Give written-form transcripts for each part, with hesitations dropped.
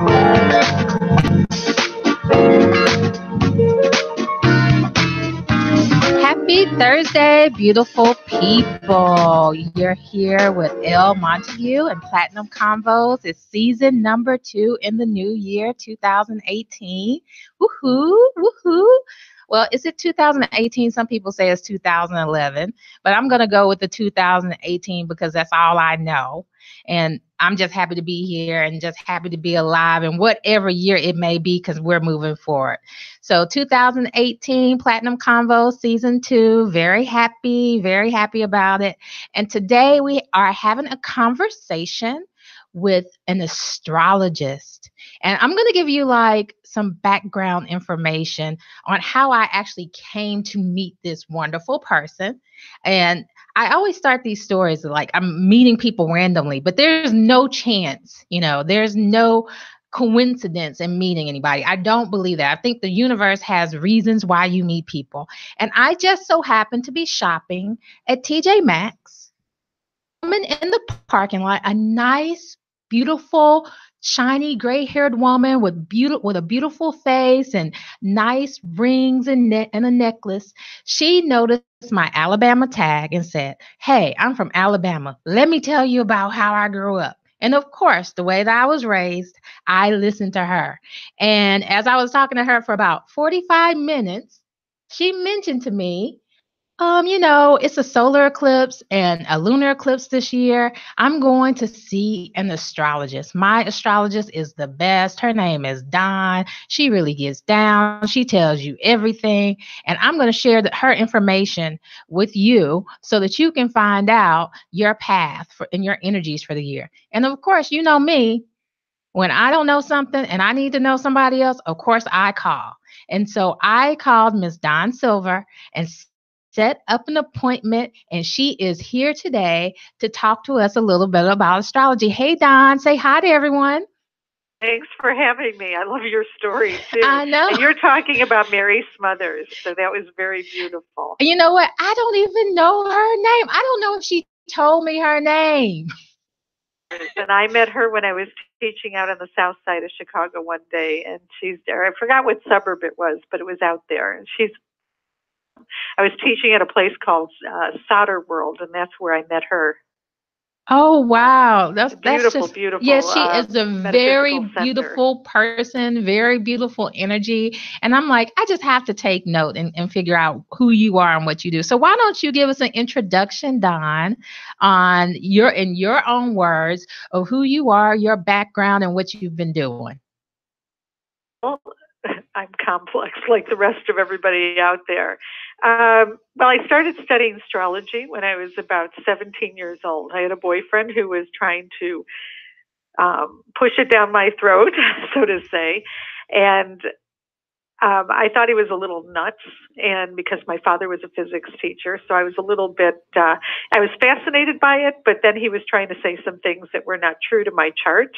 Happy Thursday, beautiful people. You're here with Elle Montague and Platinum Convos. It's season number 2 in the new year, 2018. Woohoo, woohoo. Well, is it 2018? Some people say it's 2011, but I'm going to go with the 2018 because that's all I know. And I'm just happy to be here and just happy to be alive in whatever year it may be because we're moving forward. So 2018 Platinum Convo Season 2, very happy about it. And today we are having a conversation with an astrologist. And I'm going to give you like some background information on how I actually came to meet this wonderful person. And I always start these stories like I'm meeting people randomly, but there's no chance, there's no coincidence in meeting anybody. I don't believe that. I think the universe has reasons why you meet people. And I just so happened to be shopping at TJ Maxx. Woman in the parking lot, a nice, beautiful, shiny, gray-haired woman with a beautiful face and nice rings and a necklace. She noticed my Alabama tag and said, "Hey, I'm from Alabama. Let me tell you about how I grew up." And of course, the way that I was raised, I listened to her. And as I was talking to her for about 45 minutes, she mentioned to me, it's a solar eclipse and a lunar eclipse this year. I'm going to see an astrologist. My astrologist is the best. Her name is Dawn. She really gets down. She tells you everything. And I'm going to share her information with you so that you can find out your path and your energies for the year. And of course, you know me. When I don't know something and I need to know somebody else, of course I call. And so I called Miss Dawn Silver and set up an appointment, and she is here today to talk to us a little bit about astrology. Hey, Dawn, say hi to everyone. Thanks for having me. I love your story, too. I know. And you're talking about Mary Smothers, so that was very beautiful. You know what? I don't even know her name. I don't know if she told me her name. And I met her when I was teaching out on the south side of Chicago one day, and she's there. I forgot what suburb it was, but it was out there. And I was teaching at a place called Solder World, and that's where I met her. Oh, wow. That's beautiful. Yes, she is a very beautiful person, very beautiful energy. And I'm like, I just have to take note and figure out who you are and what you do. So why don't you give us an introduction, Dawn, in your own words of who you are, your background, and what you've been doing? Well, I'm complex like the rest of everybody out there. Well, I started studying astrology when I was about 17 years old. I had a boyfriend who was trying to push it down my throat, so to say. And I thought he was a little nuts, and because my father was a physics teacher, so I was a little bit, I was fascinated by it, but then he was trying to say some things that were not true to my chart.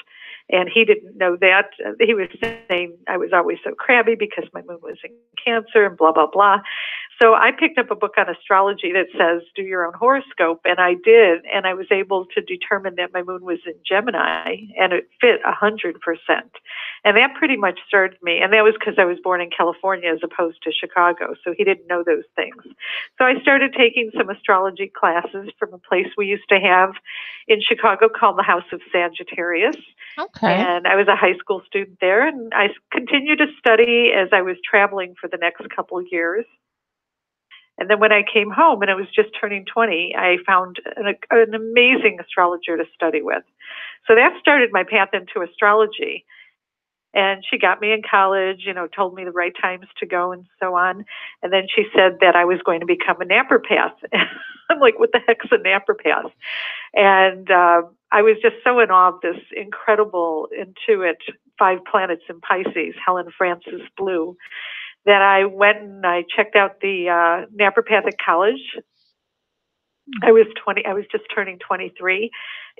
And he didn't know that. He was saying I was always so crabby because my moon was in Cancer and blah, blah, blah. So I picked up a book on astrology that says do your own horoscope, and I did, and I was able to determine that my moon was in Gemini, and it fit 100%. And that pretty much started me, and that was because I was born in California as opposed to Chicago, so he didn't know those things. So I started taking some astrology classes from a place we used to have in Chicago called the House of Sagittarius. Okay. And I was a high school student there, and I continued to study as I was traveling for the next couple of years. And then when I came home and I was just turning 20, I found an amazing astrologer to study with. So that started my path into astrology. And she got me in college, told me the right times to go and so on. And then she said that I was going to become a naturopath. I'm like, what the heck's a naturopath? And I was just so in awe of this incredible intuit 5 planets in Pisces, Helen Francis Blue, that I went and I checked out the naturopathic college. I was just turning 23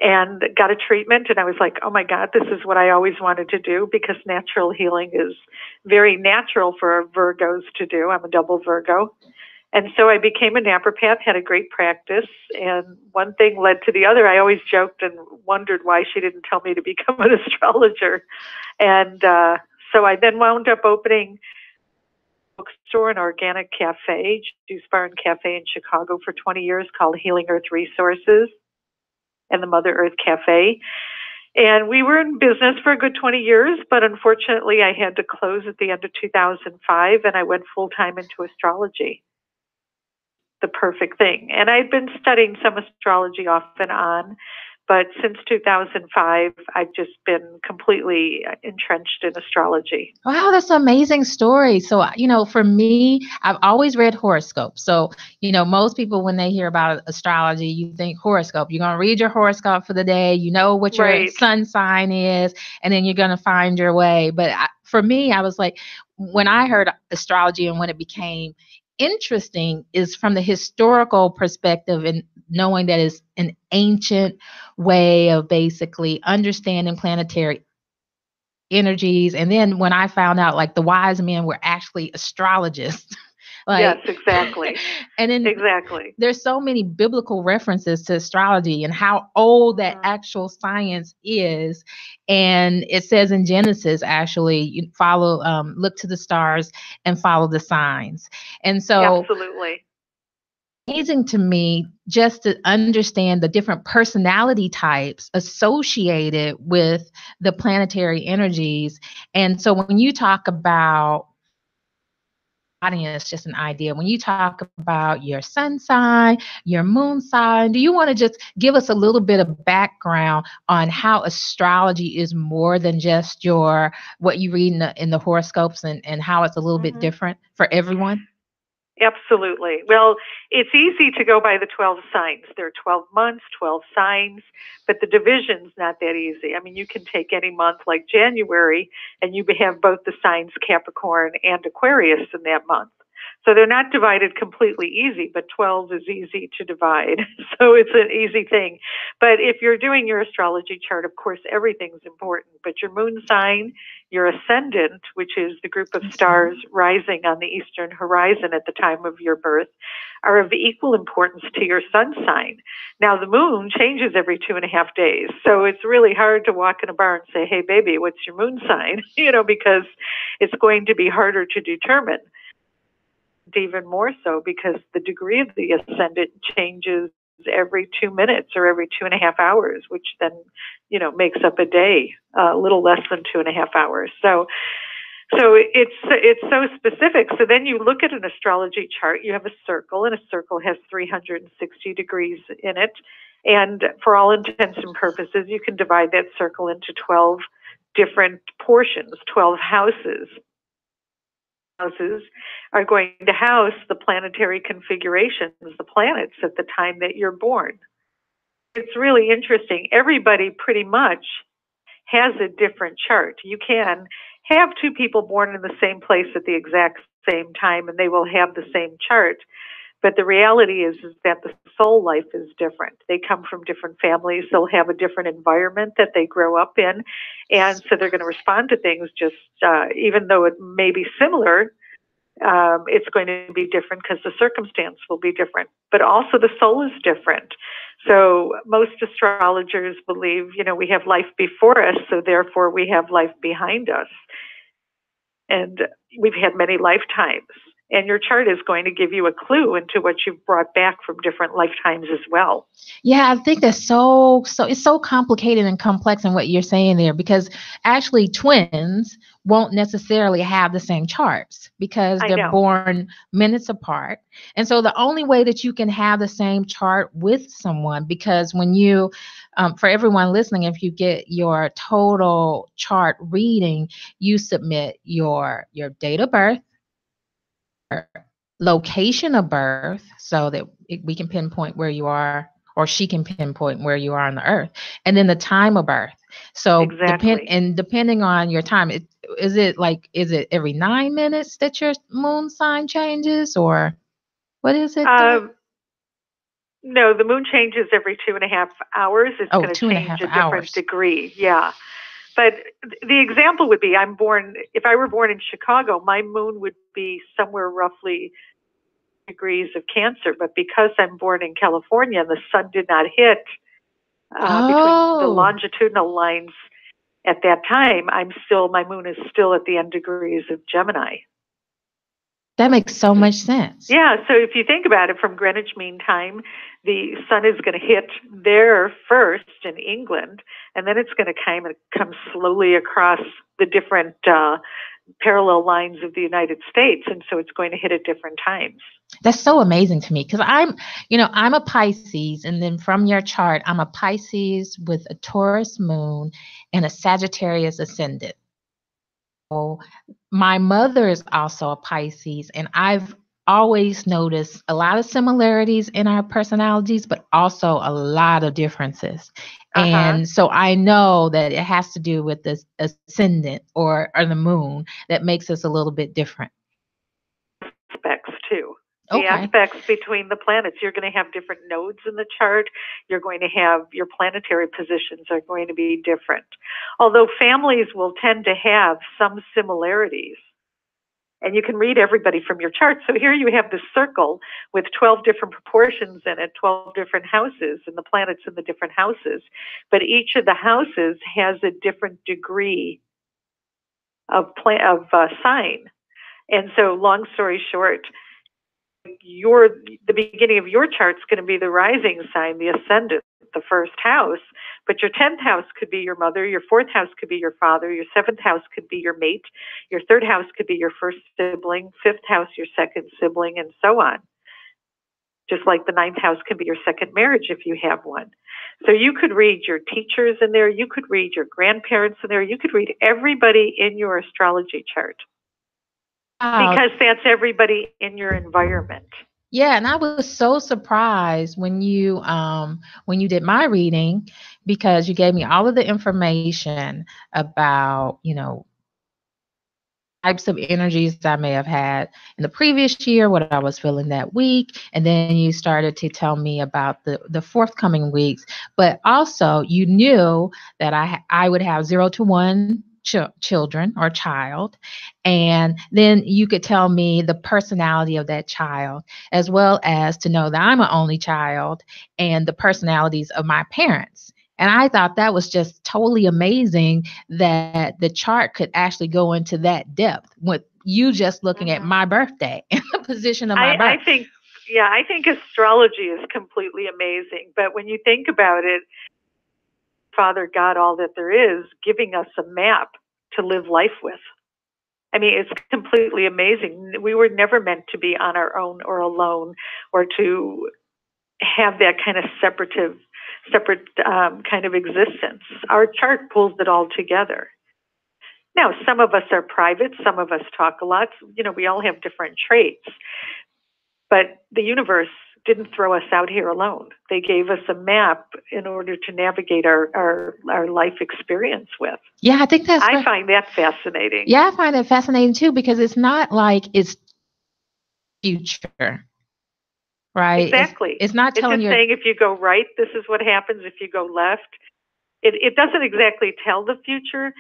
and got a treatment, and I was like, oh my God, this is what I always wanted to do, because natural healing is very natural for Virgos to do. I'm a double Virgo. And so I became a naturopath, had a great practice, and one thing led to the other. I always joked and wondered why she didn't tell me to become an astrologer. And so I then wound up opening a bookstore, an organic cafe, juice bar and cafe in Chicago for 20 years called Healing Earth Resources and the Mother Earth Cafe. And we were in business for a good 20 years, but unfortunately I had to close at the end of 2005, and I went full-time into astrology. The perfect thing. And I'd been studying some astrology off and on, but since 2005, I've just been completely entrenched in astrology. Wow, that's an amazing story. So, for me, I've always read horoscopes. So, most people, when they hear about astrology, you think horoscope. You're going to read your horoscope for the day. You know what your Right. sun sign is, and then you're going to find your way. But for me, I was like, when I heard astrology and when it became interesting is from the historical perspective and knowing that it's an ancient way of basically understanding planetary energies. And then when I found out like the wise men were actually astrologists, yes, exactly. And then exactly. There's so many biblical references to astrology and how old that actual science is. And it says in Genesis, actually, you look to the stars and follow the signs. And so absolutely amazing to me just to understand the different personality types associated with the planetary energies. And so when you talk about audience, just an idea, when you talk about your sun sign, your moon sign, do you want to just give us a little bit of background on how astrology is more than just what you read in the horoscopes and how it's a little bit different for everyone? Absolutely. Well, it's easy to go by the 12 signs. There are 12 months, 12 signs, but the division's not that easy. I mean, you can take any month like January and you have both the signs Capricorn and Aquarius in that month. So they're not divided completely easy, but 12 is easy to divide. So it's an easy thing. But if you're doing your astrology chart, of course, everything's important. But your moon sign, your ascendant, which is the group of stars rising on the eastern horizon at the time of your birth, are of equal importance to your sun sign. Now, the moon changes every 2.5 days. So it's really hard to walk in a bar and say, hey, baby, what's your moon sign? Because it's going to be harder to determine. Even more so because the degree of the ascendant changes every 2 minutes or every 2.5 hours, which then, makes up a day, a little less than 2.5 hours. So it's so specific. So then you look at an astrology chart, you have a circle, and a circle has 360 degrees in it. And for all intents and purposes, you can divide that circle into 12 different portions, 12 houses. Houses are going to house the planetary configurations, the planets at the time that you're born. It's really interesting. Everybody pretty much has a different chart. You can have two people born in the same place at the exact same time and they will have the same chart. But the reality is that the soul life is different. They come from different families. They'll have a different environment that they grow up in. And so they're going to respond to things just, even though it may be similar, it's going to be different because the circumstance will be different. But also the soul is different. So most astrologers believe, we have life before us, so therefore we have life behind us. And we've had many lifetimes. And your chart is going to give you a clue into what you've brought back from different lifetimes as well. Yeah, I think that's so it's so complicated and complex in what you're saying there, because actually twins won't necessarily have the same charts because they're born minutes apart. And so the only way that you can have the same chart with someone, because when you, for everyone listening, if you get your total chart reading, you submit your date of birth, location of birth, so that we can pinpoint where you are, or she can pinpoint where you are on the earth, and then the time of birth. So depending on your time, is it every 9 minutes that your moon sign changes, or what is it? No, the moon changes every 2.5 hours. It's going to change a different degree. Yeah. But the example would be, if I were born in Chicago, my moon would be somewhere roughly degrees of Cancer. But because I'm born in California, the sun did not hit between the longitudinal lines at that time, my moon is still at the end degrees of Gemini. That makes so much sense. Yeah, so if you think about it, from Greenwich Mean Time, the sun is going to hit there first in England, and then it's going to kind of come slowly across the different parallel lines of the United States, and so it's going to hit at different times. That's so amazing to me, because I'm a Pisces, and then from your chart, I'm a Pisces with a Taurus moon and a Sagittarius ascendant. So my mother is also a Pisces, and I've always noticed a lot of similarities in our personalities, but also a lot of differences. And so I know that it has to do with this ascendant or the moon that makes us a little bit different. Aspects too. Okay. The aspects between the planets. You're going to have different nodes in the chart. You're going to have your planetary positions are going to be different. Although families will tend to have some similarities. And you can read everybody from your chart. So here you have this circle with 12 different proportions in it, 12 different houses, and the planets in the different houses. But each of the houses has a different degree of sign. And so, long story short, the beginning of your chart is going to be the rising sign, the ascendant, the first house. But your 10th house could be your mother, your 4th house could be your father, your 7th house could be your mate, your 3rd house could be your first sibling, 5th house your second sibling, and so on. Just like the 9th house can be your second marriage if you have one. So you could read your teachers in there, you could read your grandparents in there, you could read everybody in your astrology chart. Because that's everybody in your environment. Yeah, and I was so surprised when you did my reading, because you gave me all of the information about, types of energies that I may have had in the previous year, what I was feeling that week, and then you started to tell me about the forthcoming weeks. But also, you knew that I would have 0 to 1 children or child, and then you could tell me the personality of that child, as well as to know that I'm an only child and the personalities of my parents. And I thought that was just totally amazing that the chart could actually go into that depth with you just looking at my birthday and the position of my birth. I think astrology is completely amazing. But when you think about it, Father God, all that there is, giving us a map to live life with. I mean, it's completely amazing. We were never meant to be on our own or alone, or to have that kind of separate kind of existence. Our chart pulls it all together. Now, some of us are private, some of us talk a lot. We all have different traits. But the universe didn't throw us out here alone. They gave us a map in order to navigate our life experience with. Yeah, I think I find that fascinating. Yeah, I find that fascinating too, because it's not like it's future, right? Exactly. It's not telling you. It's just saying, if you go right, this is what happens. If you go left, it doesn't exactly tell the future,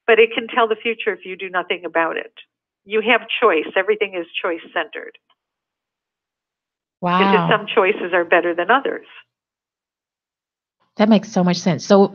but it can tell the future if you do nothing about it. You have choice. Everything is choice centered. Wow. Because some choices are better than others. That makes so much sense. So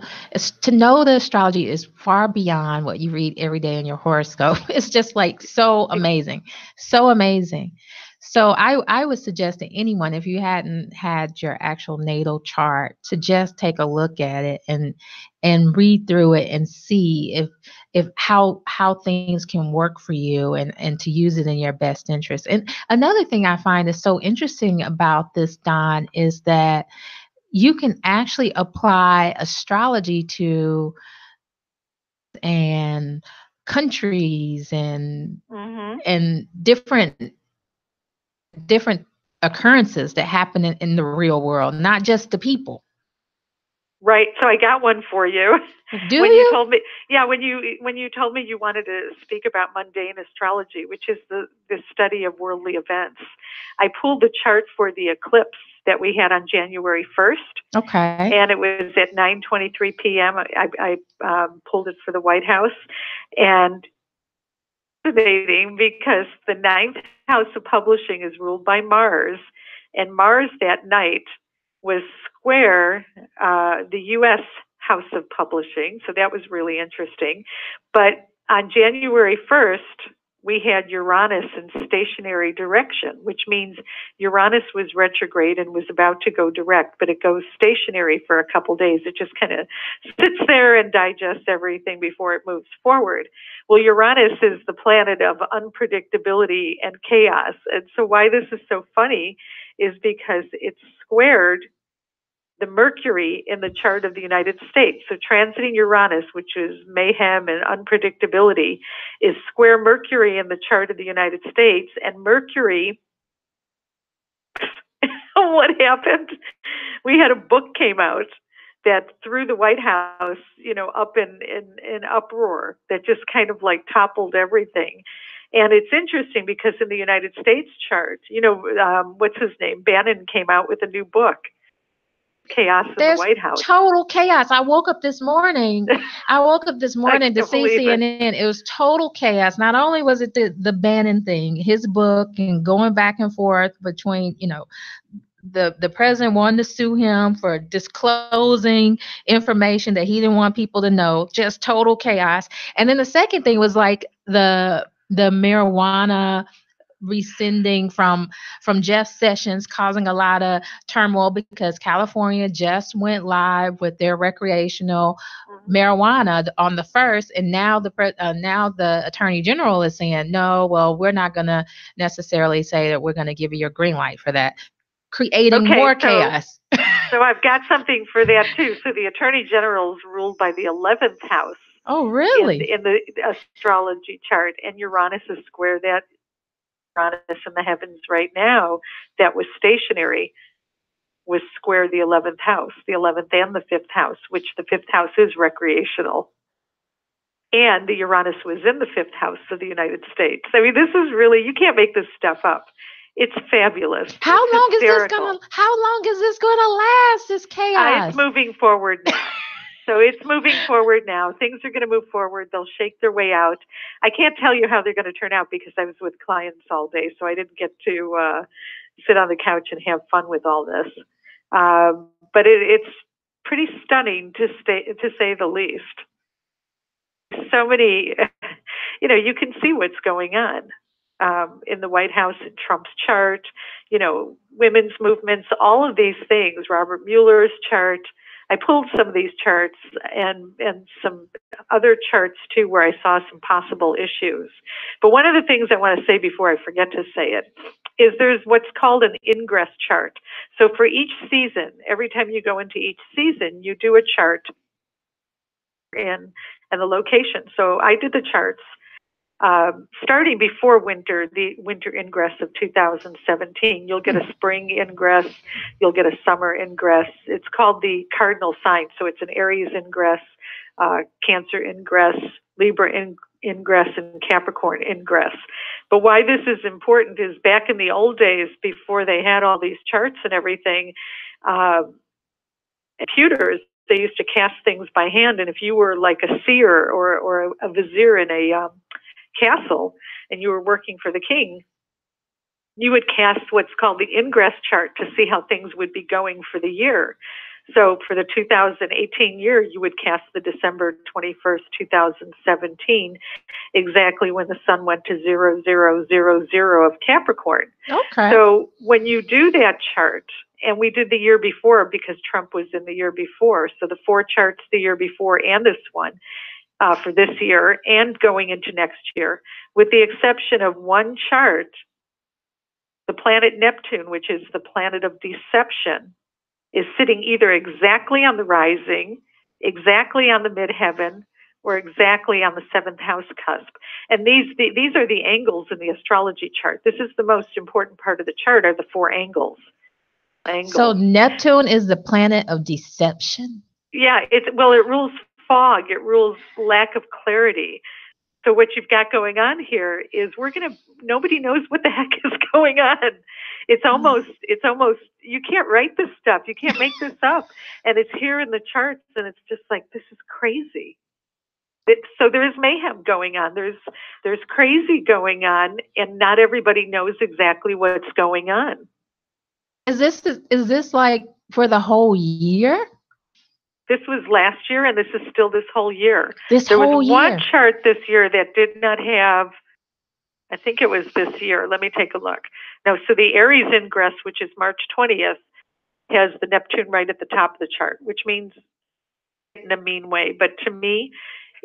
to know the astrology is far beyond what you read every day in your horoscope. It's just like so amazing. So amazing. So I would suggest to anyone, if you hadn't had your actual natal chart, to just take a look at it and read through it and see if how things can work for you, and to use it in your best interest. And another thing I find is so interesting about this, Dawn, is that you can actually apply astrology to and countries and different occurrences that happen in the real world, not just the people. Right. So I got one for you. You told me, when you told me you wanted to speak about mundane astrology, which is the study of worldly events, I pulled the chart for the eclipse that we had on January 1st. Okay. And it was at 9:23 p.m. I pulled it for the White House, and fascinating because the 9th house of publishing is ruled by Mars, and Mars that night was square the U.S. house of publishing. So that was really interesting. But on January 1st, we had Uranus in stationary direction, which means Uranus was retrograde and was about to go direct, but it goes stationary for a couple days. It just kind of sits there and digests everything before it moves forward. Well, Uranus is the planet of unpredictability and chaos. And so why this is so funny is because it's squared the Mercury in the chart of the United States. So transiting Uranus, which is mayhem and unpredictability, is square Mercury in the chart of the United States. And Mercury, what happened? We had a book came out that threw the White House, up in uproar, that just kind of like toppled everything. And it's interesting because in the United States chart, what's his name? Bannon came out with a new book, Chaos in the White House. Total chaos. I woke up this morning to see CNN. It was total chaos. Not only was it the Bannon thing, his book, and going back and forth between, the president wanted to sue him for disclosing information that he didn't want people to know. Just total chaos. And then the second thing was like the marijuana rescinding from Jeff Sessions, causing a lot of turmoil because California just went live with their recreational marijuana on the 1st, and now the Attorney General is saying, no, well, we're not going to necessarily say that we're going to give you your green light for that, creating more chaos. So I've got something for that too. So the Attorney General is ruled by the 11th house. Oh, really? In the astrology chart, and Uranus is square that. Uranus in the heavens right now that was stationary was square the 11th house, the 11th and the 5th house, which the 5th house is recreational. And the Uranus was in the 5th house of the United States. I mean, this is really, you can't make this stuff up. It's fabulous. How long is this gonna last, this chaos? It's moving forward now. So it's moving forward now. Things are going to move forward. They'll shake their way out. I can't tell you how they're going to turn out because I was with clients all day, so I didn't get to sit on the couch and have fun with all this. But it's pretty stunning to say the least. So many, you can see what's going on in the White House, in Trump's chart, women's movements, all of these things, Robert Mueller's chart. I pulled some of these charts and some other charts too where I saw some possible issues. But one of the things I want to say before I forget to say it is there's what's called an ingress chart. So for each season, every time you go into each season, you do a chart and the location. So I did the charts starting before winter, the winter ingress of 2017. You'll get a spring ingress, you'll get a summer ingress. It's called the cardinal sign. So it's an Aries ingress, Cancer ingress, Libra ingress, and Capricorn ingress. But why this is important is back in the old days, before they had all these charts and everything, computers, they used to cast things by hand. And if you were like a seer or a vizier in a castle and you were working for the king, you would cast what's called the ingress chart to see how things would be going for the year. So for the 2018 year, you would cast the December 21st, 2017, exactly when the sun went to 0000 of Capricorn. Okay. So when you do that chart, and we did the year before because Trump was in the year before, so the 4 charts the year before and this one, for this year and going into next year, with the exception of one chart, the planet Neptune, which is the planet of deception, is sitting either exactly on the rising, exactly on the midheaven, or exactly on the 7th house cusp. And these are the angles in the astrology chart. This is the most important part of the chart, are the 4 angles. So Neptune is the planet of deception? Yeah, it rules fog. It rules lack of clarity. So what you've got going on here is nobody knows what the heck is going on. It's almost, you can't write this stuff. You can't make this up. And it's here in the charts, and it's just like, this is crazy. So there's mayhem going on. There's crazy going on, and not everybody knows exactly what's going on. Is this like for the whole year? This was last year, and this is still this whole year. There was one chart this year that did not have, I think it was this year. Let me take a look. No, so the Aries ingress, which is March 20th, has the Neptune right at the top of the chart, which means in a mean way. But to me,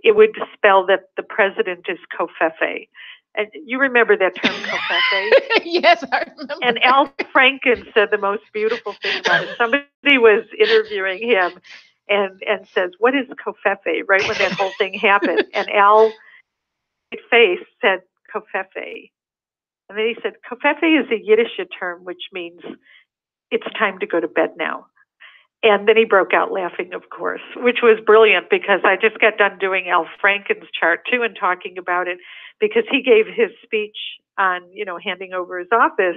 it would dispel that the president is Covfefe. And you remember that term, Covfefe? Yes, I remember. And Al Franken said the most beautiful thing about it. Somebody was interviewing him and says, "What is Covfefe?" Right when that whole thing happened. And Al face said Covfefe. And then he said, Covfefe is a Yiddish term, which means it's time to go to bed now. And then he broke out laughing, of course, which was brilliant because I just got done doing Al Franken's chart too and talking about it because he gave his speech on, handing over his office.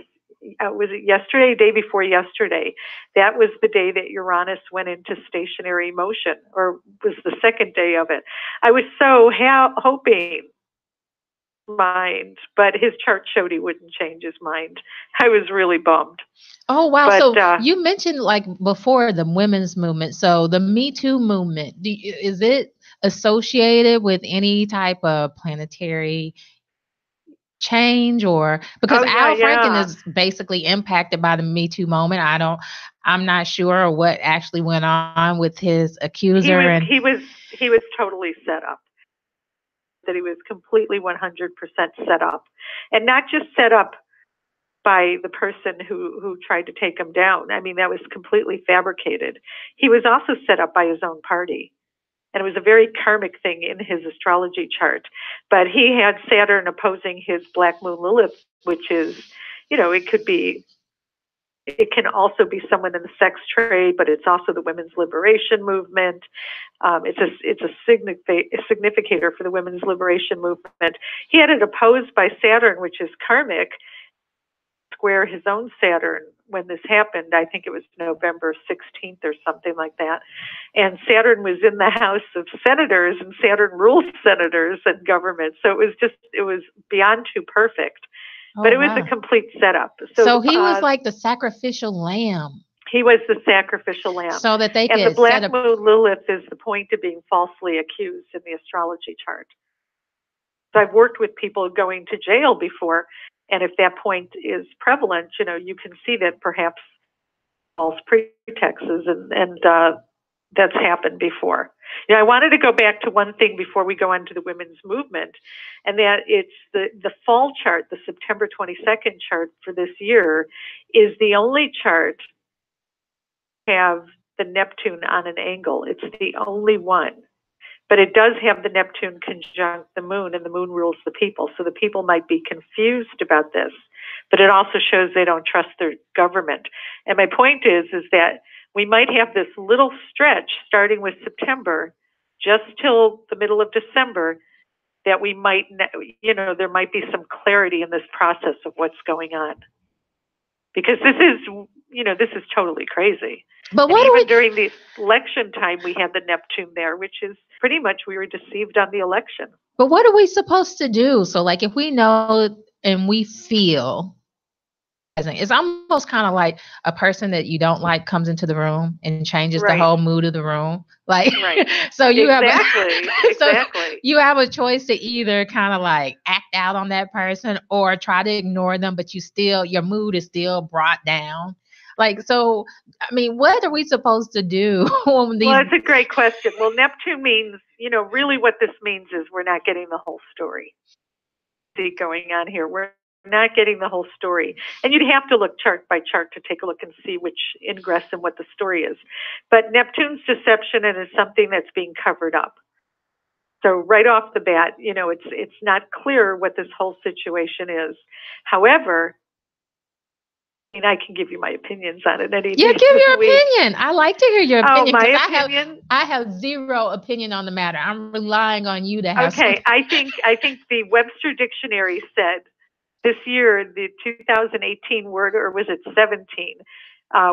Was it yesterday, day before yesterday? That was the day that Uranus went into stationary motion, or was the second day of it. I was so hoping mind, but his chart showed he wouldn't change his mind. I was really bummed. Oh, wow. But, so you mentioned like before the women's movement. So the Me Too movement, is it associated with any type of planetary change, or because Al Franken is basically impacted by the Me Too moment? I'm not sure what actually went on with his accuser. He was totally set up. That he was completely 100% set up, and not just set up by the person who tried to take him down. I mean, that was completely fabricated. He was also set up by his own party, and it was a very karmic thing in his astrology chart. But he had Saturn opposing his Black Moon Lilith, which is, it can also be someone in the sex trade, but it's also the women's liberation movement. It's a significator for the women's liberation movement. He had it opposed by Saturn, which is karmic, square his own Saturn when this happened. I think it was November 16th or something like that. And Saturn was in the House of Senators, and Saturn rules senators and government. So it was beyond too perfect. But it was a complete setup. So he was like the sacrificial lamb. He was the sacrificial lamb. So that they could. And the Black Moon Lilith is the point of being falsely accused in the astrology chart. So I've worked with people going to jail before, and if that point is prevalent, you can see that perhaps false pretexts, and that's happened before. I wanted to go back to one thing before we go on to the women's movement, and that it's the fall chart, the September 22nd chart for this year, is the only chart to have the Neptune on an angle. It's the only one. But it does have the Neptune conjunct the moon, and the moon rules the people. So the people might be confused about this, but it also shows they don't trust their government. And my point is that we might have this little stretch starting with September, just till the middle of December, that we might, there might be some clarity in this process of what's going on. Because this is totally crazy. But during the election time, we had the Neptune there, which is pretty much we were deceived on the election. But what are we supposed to do? So, like, if we know and we feel, it's almost kind of like a person that you don't like comes into the room and changes the whole mood of the room. Like, so you you have a choice to either kind of like act out on that person or try to ignore them, but your mood is still brought down. Like, so, I mean, what are we supposed to do? Well, it's a great question. Well, Neptune means, really what this means is we're not getting the whole story. See going on here. We're not getting the whole story. And you'd have to look chart by chart to take a look and see which ingress and what the story is. But Neptune's deception, and is something that's being covered up. So right off the bat, it's not clear what this whole situation is. However, I can give you my opinions on it. Give your opinion. I like to hear your opinion. Oh, my opinion? I have zero opinion on the matter. I'm relying on you to have. Okay, I think the Webster Dictionary said this year the 2018 word, or was it 17,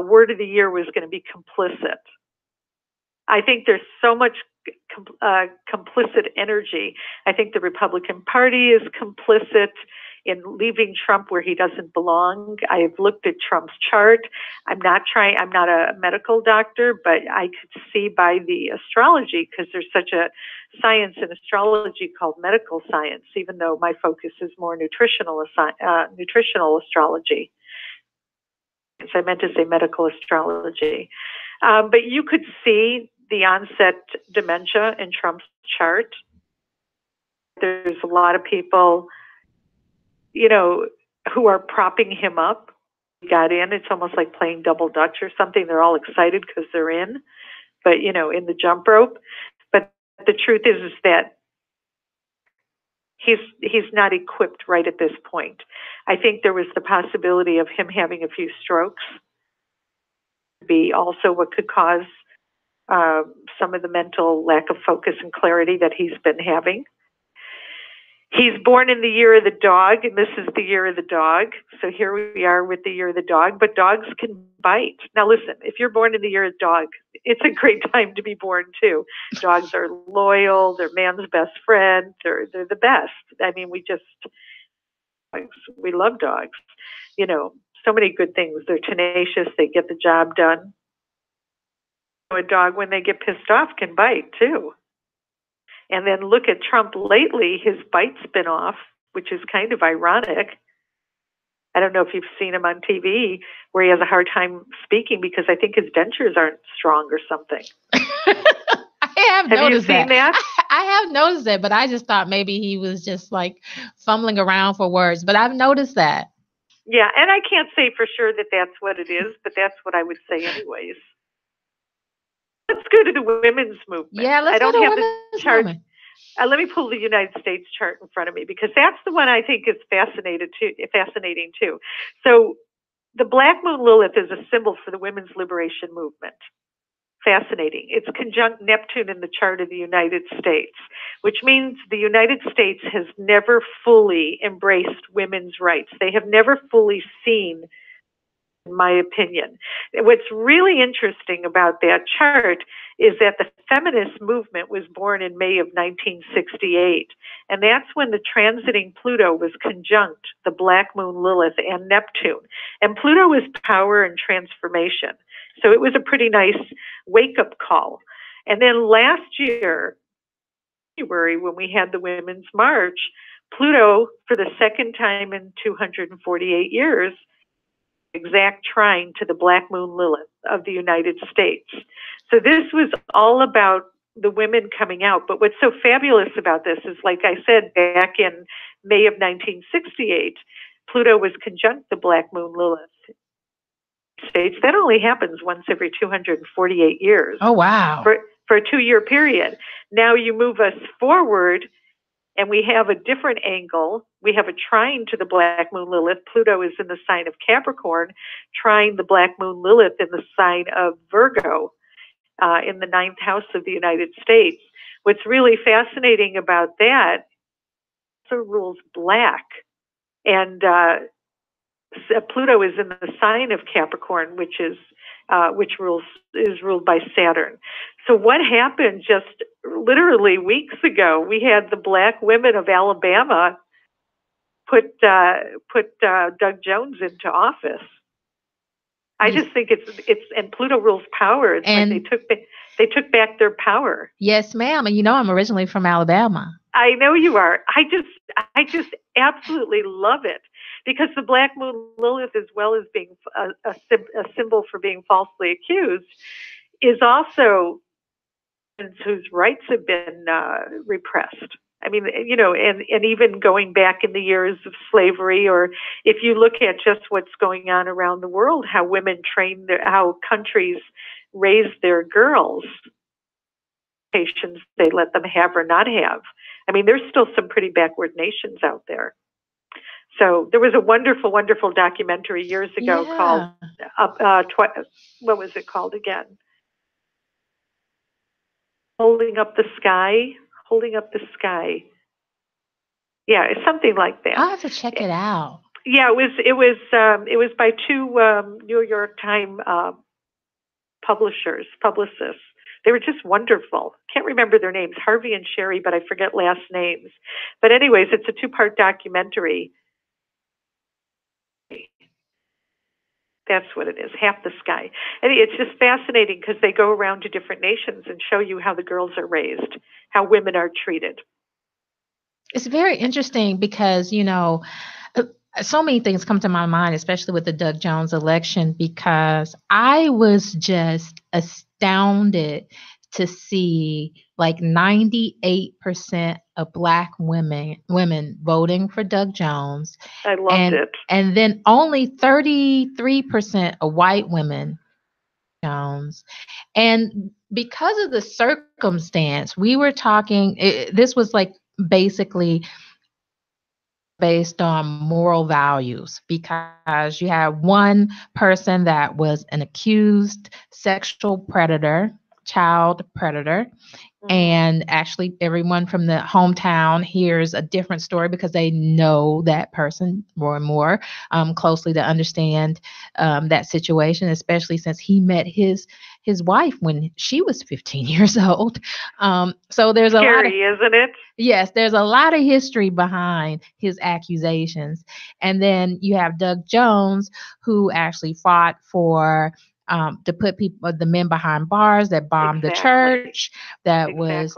word of the year was going to be complicit. I think there's so much complicit energy. I think the Republican Party is complicit in leaving Trump where he doesn't belong. I've looked at Trump's chart. I'm not a medical doctor, but I could see by the astrology, because there's such a science in astrology called medical science, even though my focus is more nutritional astrology. I meant to say medical astrology. But you could see the onset dementia in Trump's chart. There's a lot of people, who are propping him up. He got in. It's almost like playing double dutch or something. They're all excited because they're in, but, in the jump rope. But the truth is that he's not equipped right at this point. I think there was the possibility of him having a few strokes. Be also what could cause some of the mental lack of focus and clarity that he's been having. He's born in the year of the dog, and this is the year of the dog. So here we are with the year of the dog, but dogs can bite. Now listen, if you're born in the year of the dog, it's a great time to be born too. Dogs are loyal, they're man's best friend, they're the best. I mean, we love dogs. So many good things. They're tenacious, they get the job done. A dog, when they get pissed off, can bite too. And then look at Trump lately, his bite's been off, which is kind of ironic. I don't know if you've seen him on TV where he has a hard time speaking because I think his dentures aren't strong or something. Have you seen that? I have noticed it, but I just thought maybe he was just like fumbling around for words. But I've noticed that. Yeah, and I can't say for sure that that's what it is, but that's what I would say anyways. Let's go to the women's movement. Yeah, let's go to the women's movement. Let me pull the United States chart in front of me because that's the one I think is fascinating too. So the Black Moon Lilith is a symbol for the women's liberation movement. Fascinating. It's conjunct Neptune in the chart of the United States, which means the United States has never fully embraced women's rights. They have never fully seen, in my opinion. What's really interesting about that chart is that the feminist movement was born in May of 1968, and that's when the transiting Pluto was conjunct the Black Moon Lilith and Neptune. And Pluto was power and transformation. So it was a pretty nice wake-up call. And then last year, January, when we had the Women's March, Pluto, for the second time in 248 years, exact trine to the Black Moon Lilith of the United States. So this was all about the women coming out. But what's so fabulous about this is, like I said, back in May of 1968, Pluto was conjunct the Black Moon Lilith. States. That only happens once every 248 years. Oh, wow. For a 2-year period. Now you move us forward, and we have a different angle. We have a trine to the Black Moon Lilith. Pluto is in the sign of Capricorn, trine the Black Moon Lilith in the sign of Virgo, in the 9th house of the United States. What's really fascinating about that, it also rules black. And Pluto is in the sign of Capricorn, which is ruled by Saturn. So what happened just literally weeks ago? We had the Black women of Alabama put Doug Jones into office. I just think it's and Pluto rules power. It's and like they took back their power. Yes, ma'am. And I'm originally from Alabama. I know you are. I just absolutely love it. Because the Black Moon Lilith, as well as being a symbol for being falsely accused, is also whose rights have been repressed. I mean, and even going back in the years of slavery, or if you look at just what's going on around the world, how women how countries raise their girls, patients they let them have or not have. I mean, there's still some pretty backward nations out there. So there was a wonderful, wonderful documentary years ago called, what was it called again? Holding Up the Sky. Yeah, it's something like that. I'll have to check it out. Yeah, it was by two New York Times publicists. They were just wonderful. Can't remember their names, Harvey and Sherry, but I forget last names. But anyways, it's a 2-part documentary. That's what it is, half the sky. And it's just fascinating because they go around to different nations and show you how the girls are raised, how women are treated. It's very interesting because, uh, so many things come to my mind, especially with the Doug Jones election, because I was just astounded to see like 98% of Black women voting for Doug Jones. I loved it. And then only 33% of white women Jones. And because of the circumstance, we were talking, this was like basically based on moral values, because you have one person that was an accused sexual predator, child predator. And actually, everyone from the hometown hears a different story because they know that person more and more closely to understand that situation, especially since he met his wife when she was 15 years old. So there's Scary, a lot of, isn't it? Yes, there's a lot of history behind his accusations. And then you have Doug Jones, who actually fought for to put the men behind bars that bombed the church, that was,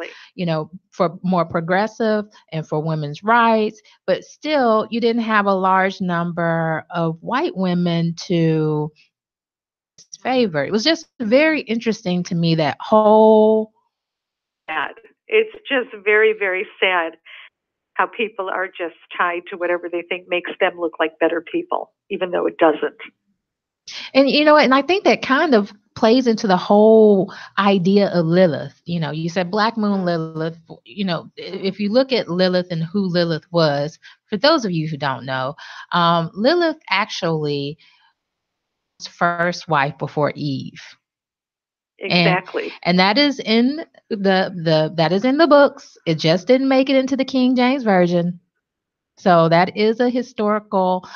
for more progressive and for women's rights. But still, you didn't have a large number of white women to favor. It was just very interesting to me, that whole. It's just very, very sad how people are just tied to whatever they think makes them look like better people, even though it doesn't. And and I think that kind of plays into the whole idea of Lilith. You said Black Moon Lilith. If you look at Lilith and who Lilith was, for those of you who don't know, Lilith actually was first wife before Eve. Exactly. And that is in the books. It just didn't make it into the King James Version. So that is a historical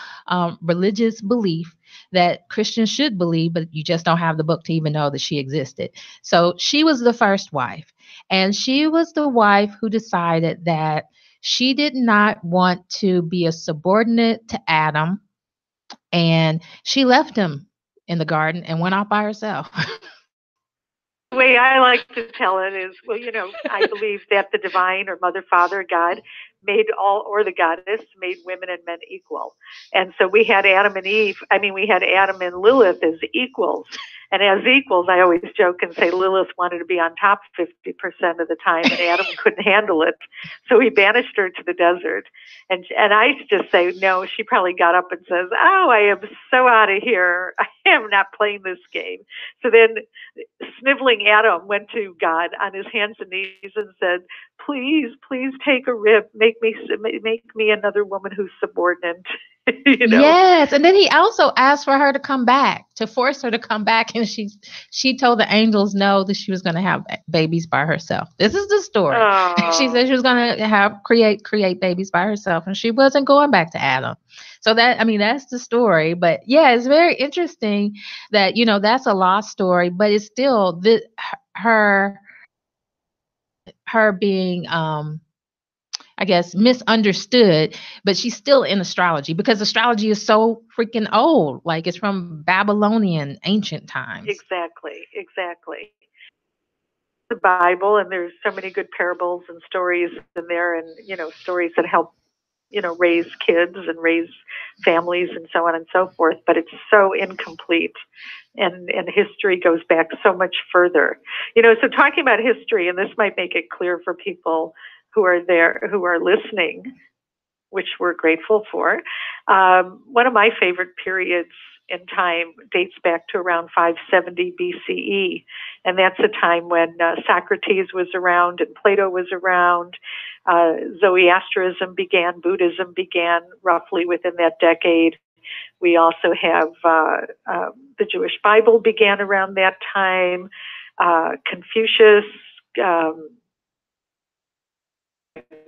religious belief that Christians should believe, but you just don't have the book to even know that she existed. So she was the first wife, and she was the wife who decided that she did not want to be a subordinate to Adam, and she left him in the garden and went off by herself. The way I like to tell it is, I believe that the divine or mother, father, God made or the goddess made women and men equal. And so we had Adam and Lilith as equals. And as equals, I always joke and say Lilith wanted to be on top 50% of the time, and Adam couldn't handle it. So he banished her to the desert. And I just say, no, she probably got up and says, oh, I am so out of here. I am not playing this game. So then sniveling Adam went to God on his hands and knees and said, please take a rib, make me another woman who's subordinate. Yes, and then he also asked for her to come back, to force her to come back, and she told the angels no, that she was going to have babies by herself. This is the story. She said she was going to create babies by herself, and she wasn't going back to Adam. So that's the story. But yeah, it's very interesting that that's a lost story, but it's still her being I guess misunderstood, but she's still in astrology because astrology is so freaking old. Like, it's from Babylonian ancient times. Exactly. The Bible, and there's so many good parables and stories in there, and stories that help raise kids and raise families and so on and so forth, but it's so incomplete, and history goes back so much further. So talking about history, and this might make it clear for people who are listening, which we're grateful for. One of my favorite periods in time dates back to around 570 BCE, and that's a time when Socrates was around and Plato was around. Zoroastrianism began, Buddhism began roughly within that decade. We also have the Jewish Bible began around that time. Confucius,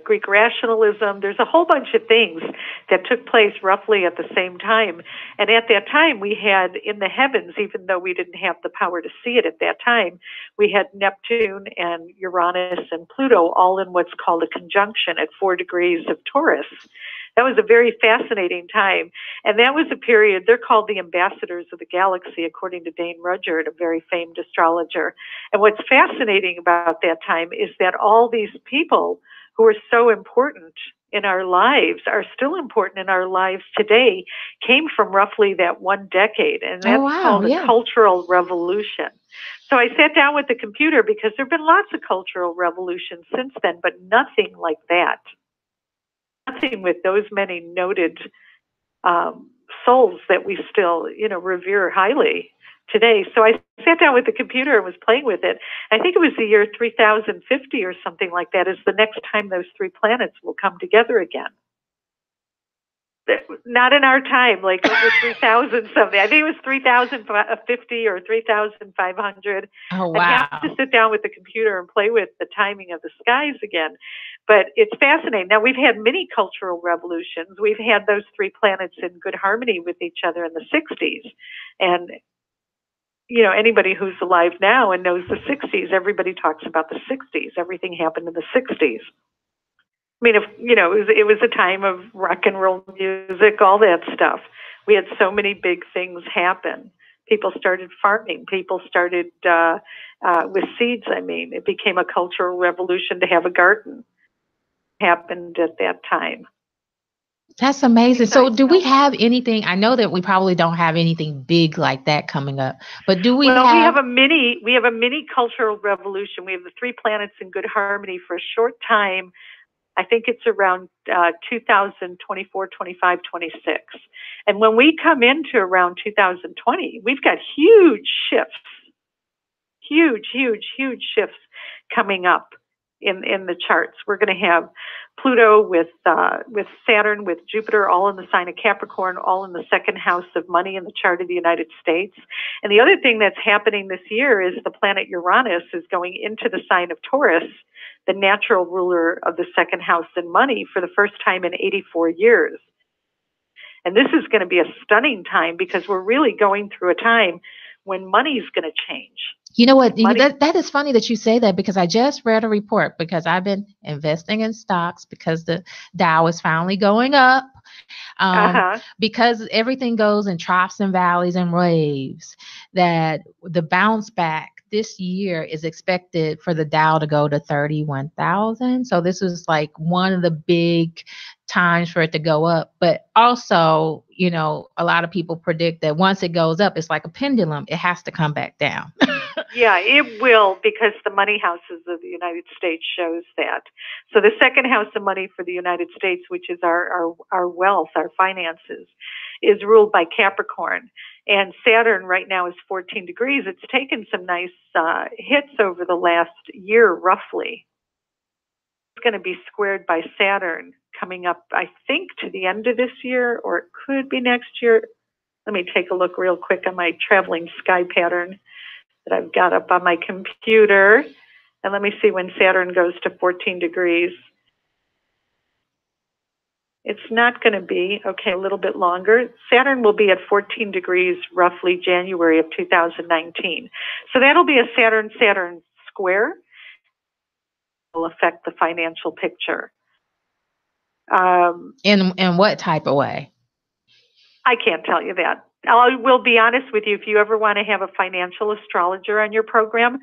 Greek rationalism. There's a whole bunch of things that took place roughly at the same time. And at that time, we had in the heavens, even though we didn't have the power to see it at that time, we had Neptune and Uranus and Pluto all in what's called a conjunction at 4 degrees of Taurus. That was a very fascinating time. And that was a period, they're called the ambassadors of the galaxy, according to Dane Rudyard, a very famed astrologer. And what's fascinating about that time is that all these people who are so important in our lives, are still important in our lives today, came from roughly that one decade. And that's called a cultural revolution. So I sat down with the computer because there have been lots of cultural revolutions since then, but nothing like that. Nothing with those many noted souls that we still, revere highly today. So I sat down with the computer and was playing with it. I think it was the year 3050 or something like that is the next time those three planets will come together again. Not in our time, like over 3,000 something. I think it was 3,050 or 3,500. Oh, wow. I have to sit down with the computer and play with the timing of the skies again. But it's fascinating. Now, we've had many cultural revolutions. We've had those three planets in good harmony with each other in the 60s. And, anybody who's alive now and knows the 60s, everybody talks about the 60s. Everything happened in the 60s. I mean, it was a time of rock and roll music, all that stuff. We had so many big things happen. People started farming. People started with seeds. I mean, it became a cultural revolution to have a garden. It happened at that time. That's amazing. So do we have anything? I know that we probably don't have anything big like that coming up, but do we have? We have a mini cultural revolution. We have the three planets in good harmony for a short time. I think it's around 2024, 25, 26. And when we come into around 2020, we've got huge shifts, huge shifts coming up in the charts. We're going to have Pluto with Saturn, with Jupiter, all in the sign of Capricorn, all in the second house of money in the chart of the United States. And the other thing that's happening this year is the planet Uranus is going into the sign of Taurus, the natural ruler of the second house and money, for the first time in 84 years. And this is going to be a stunning time because we're really going through a time when money's going to change. You know what? That is funny that you say that, because I just read a report, because I've been investing in stocks because the Dow is finally going up. Because everything goes in troughs and valleys and waves, that the bounce back this year is expected for the Dow to go to 31,000. So this is like one of the big times for it to go up. But also, a lot of people predict that once it goes up, it's like a pendulum. It has to come back down. Yeah, it will, because the money houses of the United States shows that. So the second house of money for the United States, which is our wealth, our finances, is ruled by Capricorn. And Saturn right now is 14 degrees. It's taken some nice hits over the last year, roughly. It's going to be squared by Saturn coming up, I think, to the end of this year, or it could be next year. Let me take a look real quick on my traveling sky pattern that I've got up on my computer. And let me see when Saturn goes to 14 degrees. It's not going to be, a little bit longer. Saturn will be at 14 degrees roughly January of 2019. So that'll be a Saturn square. It will affect the financial picture. In what type of way? I can't tell you that. I will be honest with you. If you ever want to have a financial astrologer on your program,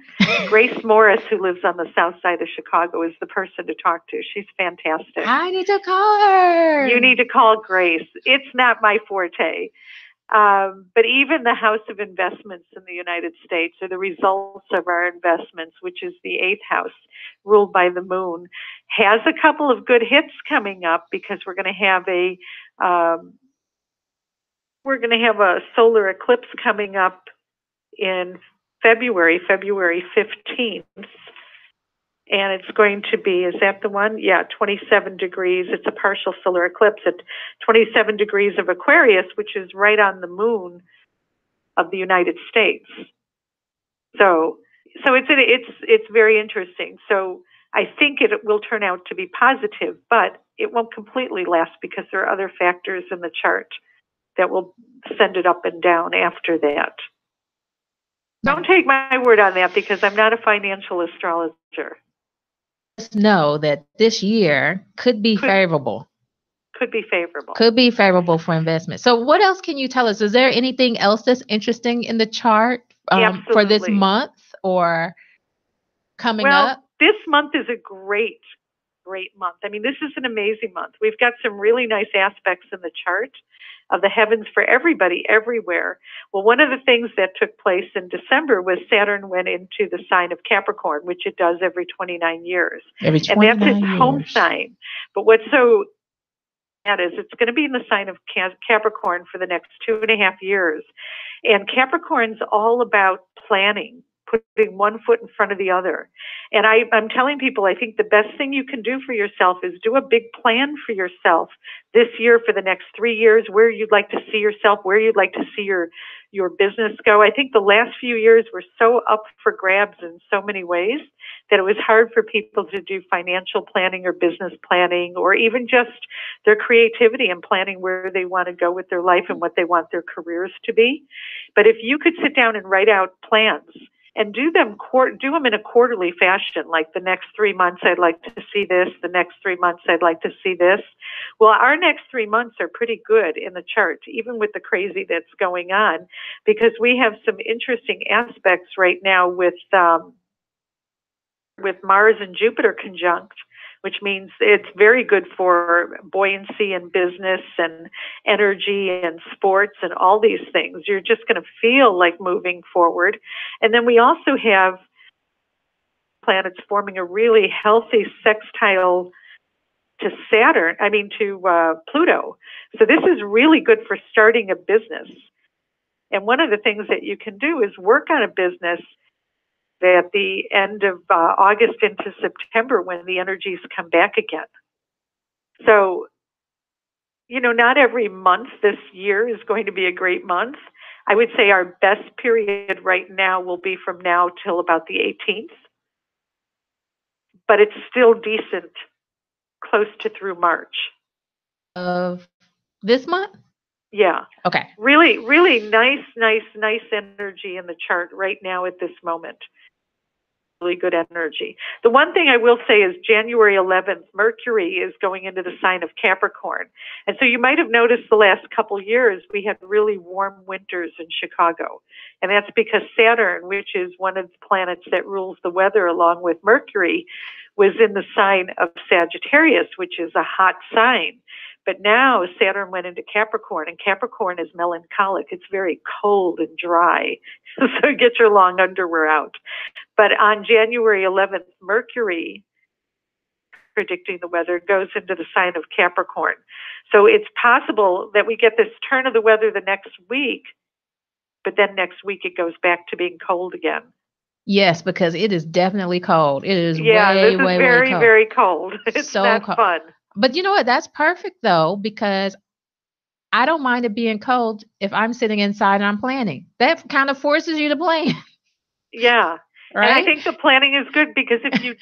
Grace Morris, who lives on the south side of Chicago, is the person to talk to. She's fantastic. I need to call her. You need to call Grace. It's not my forte. But even the House of Investments in the United States, or the results of our investments, which is the 8th house, ruled by the moon, has a couple of good hits coming up, because we're going to have a solar eclipse coming up in February 15th. And it's going to be, is that the one? Yeah, 27 degrees. It's a partial solar eclipse at 27 degrees of Aquarius, which is right on the moon of the United States. So it's very interesting. So I think it will turn out to be positive, but it won't completely last, because there are other factors in the chart that will send it up and down after that. Don't take my word on that, because I'm not a financial astrologer. Just know that this year could be favorable. could be favorable. Could be favorable for investment. So what else can you tell us? Is there anything else that's interesting in the chart for this month or coming up? This month is a great month. I mean, this is an amazing month. We've got some really nice aspects in the chart of the heavens for everybody, everywhere. Well, one of the things that took place in December was Saturn went into the sign of Capricorn, which it does every 29 years. Every 29 and that's its years. home sign. But what's so bad is it's going to be in the sign of Capricorn for the next 2.5 years. And Capricorn's all about planning, putting one foot in front of the other. And I'm telling people, I think the best thing you can do for yourself is do a big plan for yourself this year for the next 3 years, where you'd like to see yourself, where you'd like to see your business go. I think the last few years were so up for grabs in so many ways that it was hard for people to do financial planning or business planning, or even just their creativity and planning where they want to go with their life and what they want their careers to be. But if you could sit down and write out plans and do them in a quarterly fashion, like the next 3 months I'd like to see this, the next 3 months I'd like to see this. Well, our next 3 months are pretty good in the chart, even with the crazy that's going on, because we have some interesting aspects right now with Mars and Jupiter conjunct, which means it's very good for buoyancy in business and energy and sports and all these things. You're just going to feel like moving forward. And then we also have planets forming a really healthy sextile to Pluto. So this is really good for starting a business. And one of the things that you can do is work on a business at the end of August into September when the energies come back again. So, not every month this year is going to be a great month. I would say our best period right now will be from now till about the 18th. But it's still decent, close to through March. Of this month? Yeah. Okay. Really, really nice energy in the chart right now at this moment. Really good energy. The one thing I will say is January 11th, Mercury is going into the sign of Capricorn. And so you might have noticed the last couple years we had really warm winters in Chicago. And that's because Saturn, which is one of the planets that rules the weather along with Mercury, was in the sign of Sagittarius, which is a hot sign. But now Saturn went into Capricorn, and Capricorn is melancholic. It's very cold and dry. So get your long underwear out. But on January 11th, Mercury, predicting the weather, goes into the sign of Capricorn. So it's possible that we get this turn of the weather the next week, but then next week it goes back to being cold again. Yes, because it is definitely cold. It is very, cold. Very cold. It's so not cold. Fun. But you know what? That's perfect, though, because I don't mind it being cold if I'm sitting inside and I'm planning. That kind of forces you to plan. Yeah. Right? And I think the planning is good because if you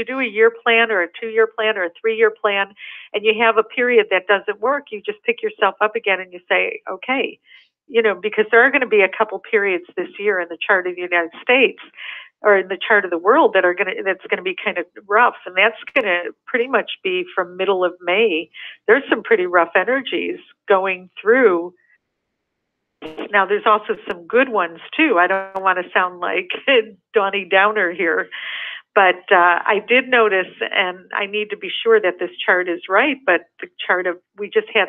do a year plan or a 2-year plan or a 3-year plan and you have a period that doesn't work, you just pick yourself up again and you say, okay, because there are going to be a couple periods this year in the chart of the United States or in the chart of the world that's going to be kind of rough. And that's going to pretty much be from middle of May. There's some pretty rough energies going through. Now, there's also some good ones, too. I don't want to sound like Donnie Downer here, but I did notice, and I need to be sure that this chart is right, but the chart we just had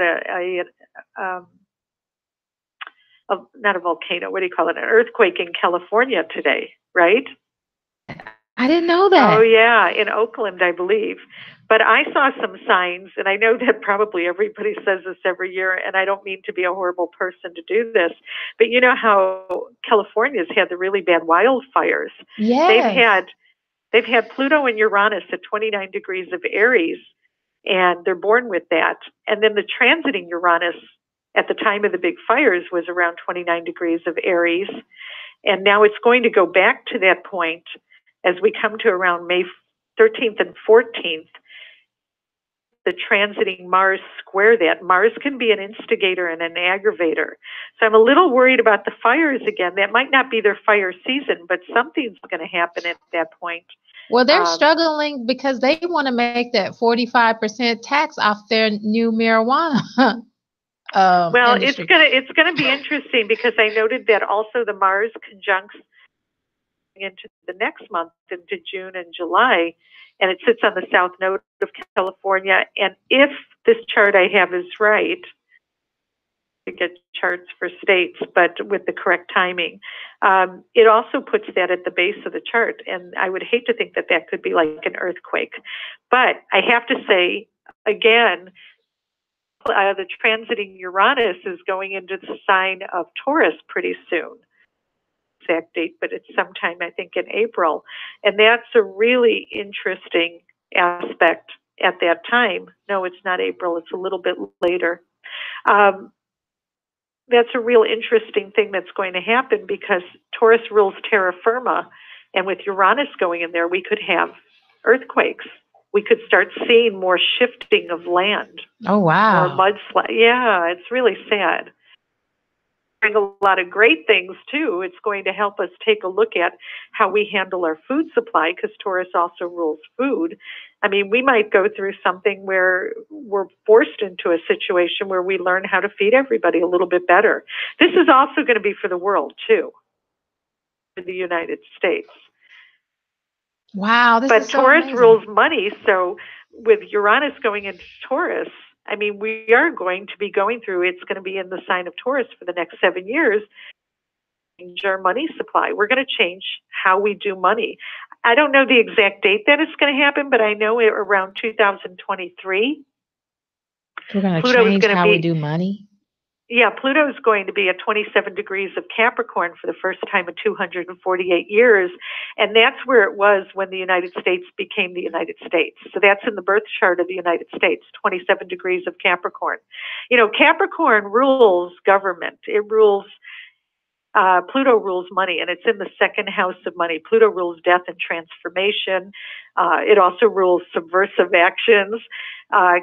not a volcano, what do you call it, an earthquake in California today, right? I didn't know that. Oh, yeah, in Oakland, I believe. But I saw some signs, and I know that probably everybody says this every year, and I don't mean to be a horrible person to do this, but you know how California's had the really bad wildfires? Yes. They've had Pluto and Uranus at 29 degrees of Aries, and they're born with that. And then the transiting Uranus at the time of the big fires was around 29 degrees of Aries. And now it's going to go back to that point as we come to around May 13th and 14th. the transiting Mars square that. Mars can be an instigator and an aggravator. So I'm a little worried about the fires again. That might not be their fire season, but something's going to happen at that point. Well, they're struggling because they want to make that 45% tax off their new marijuana. Well, industry. it's gonna be interesting because I noted that also the Mars conjuncts into the next month, into June and July, and it sits on the south node of California. And if this chart I have is right, to get charts for states, but with the correct timing, it also puts that at the base of the chart. And I would hate to think that that could be like an earthquake. But I have to say, again, the transiting Uranus is going into the sign of Taurus pretty soon. Exact date, but it's sometime, I think, in April. And that's a really interesting aspect at that time. No, it's not April. It's a little bit later. That's a real interesting thing that's going to happen because Taurus rules terra firma. And with Uranus going in there, we could have earthquakes. We could start seeing more shifting of land. Oh, wow. Or mudslide. Yeah, it's really sad. Bring a lot of great things, too. It's going to help us take a look at how we handle our food supply because Taurus also rules food. I mean, we might go through something where we're forced into a situation where we learn how to feed everybody a little bit better. This is also going to be for the world, too, for the United States. Wow, this but is so Taurus amazing. rules money, so with Uranus going into Taurus, I mean, we are going to be going through, it's going to be in the sign of Taurus for the next 7 years, change our money supply. We're going to change how we do money. I don't know the exact date that it's going to happen, but I know around 2023. We're going to change how we do money? Yeah, Pluto is going to be at 27 degrees of Capricorn for the first time in 248 years. And that's where it was when the United States became the United States. So that's in the birth chart of the United States, 27 degrees of Capricorn. You know, Capricorn rules government. It rules, Pluto rules money, and it's in the second house of money. Pluto rules death and transformation. It also rules subversive actions.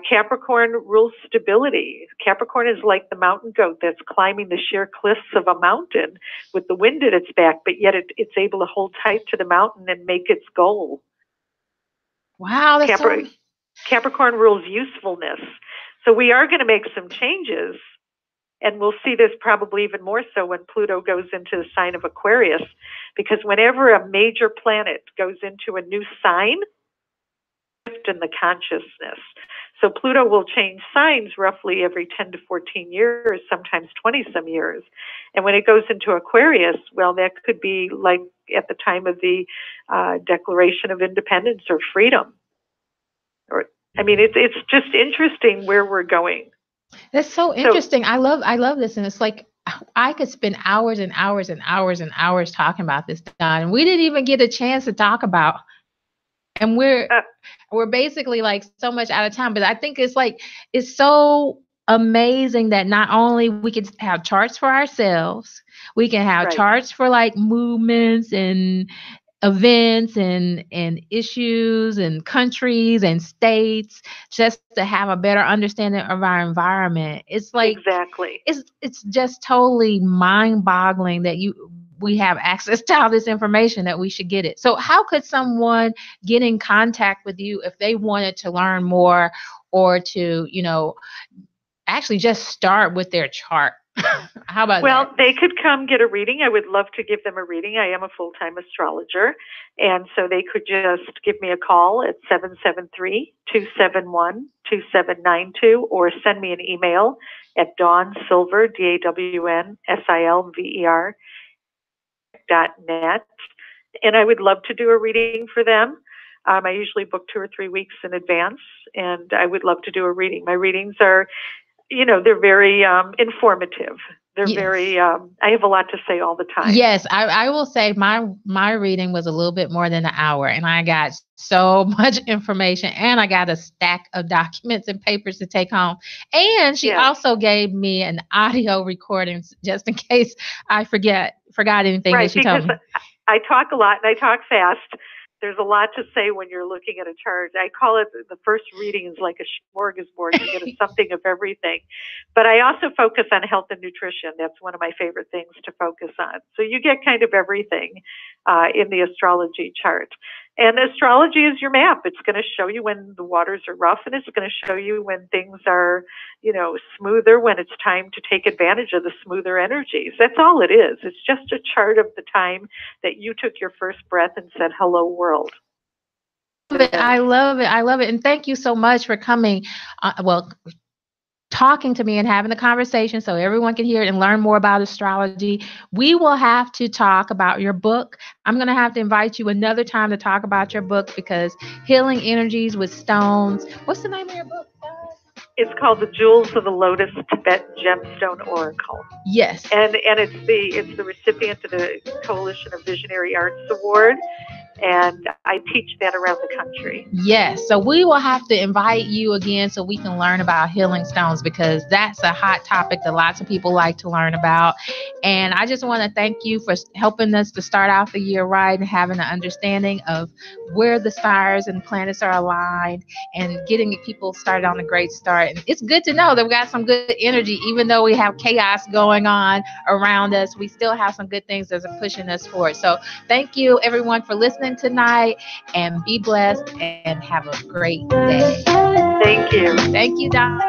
Capricorn rules stability. Capricorn is like the mountain goat that's climbing the sheer cliffs of a mountain with the wind at its back, but yet it's able to hold tight to the mountain and make its goal. Wow, that's Capricorn rules usefulness. So we are going to make some changes, and we'll see this probably even more so when Pluto goes into the sign of Aquarius, because whenever a major planet goes into a new sign, in the consciousness. So Pluto will change signs roughly every 10 to 14 years, sometimes 20-some years. And when it goes into Aquarius, well, that could be like at the time of the Declaration of Independence or freedom. I mean, it's just interesting where we're going. That's so interesting. I love this. And it's like, I could spend hours and hours and hours and hours talking about this, Dawn. And we didn't even get a chance to talk about. And we're basically like so much out of time, but I think it's so amazing that not only we can have charts for ourselves, we can have charts for like movements and events and issues and countries and states, just to have a better understanding of our environment. It's like, exactly. It's just totally mind-boggling that we have access to all this information, that we should get it. So how could someone get in contact with you if they wanted to learn more, or to, actually just start with their chart? How about that? Well, they could come get a reading. I would love to give them a reading. I am a full-time astrologer. And so they could just give me a call at 773-271-2792, or send me an email at dawnsilver, DAWNSILVER, .net, and I would love to do a reading for them. I usually book 2 or 3 weeks in advance, and I would love to do a reading. My readings are, they're very informative. They're very, I have a lot to say all the time. Yes, I will say my reading was a little bit more than an hour, and I got so much information, and I got a stack of documents and papers to take home. And she also gave me an audio recording just in case I forgot anything that she told me. I talk a lot and I talk fast. there's a lot to say when you're looking at a chart. I call it the first reading is like a smorgasbord. You get something of everything. But I also focus on health and nutrition. That's one of my favorite things to focus on. So you get kind of everything in the astrology chart. And astrology is your map. It's going to show you when the waters are rough, and it's going to show you when things are, smoother, when it's time to take advantage of the smoother energies. That's all it is. It's just a chart of the time that you took your first breath and said, hello, world. I love it. I love it. And thank you so much for coming. Talking to me and having the conversation so everyone can hear it and learn more about astrology. We will have to talk about your book. I'm going to have to invite you another time to talk about your book, because Healing Energies with Stones. What's the name of your book? It's called The Jewels of the Lotus Tibetan Gemstone Oracle. Yes. And it's the recipient of the Coalition of Visionary Arts Award. And I teach that around the country. Yes. So we will have to invite you again so we can learn about healing stones, because that's a hot topic that lots of people like to learn about. And I just want to thank you for helping us to start out the year right and having an understanding of where the stars and planets are aligned and getting people started on a great start. And it's good to know that we got some good energy, even though we have chaos going on around us. We still have some good things that are pushing us forward. So thank you, everyone, for listening tonight, and be blessed and have a great day. Thank you. Thank you, Dawn.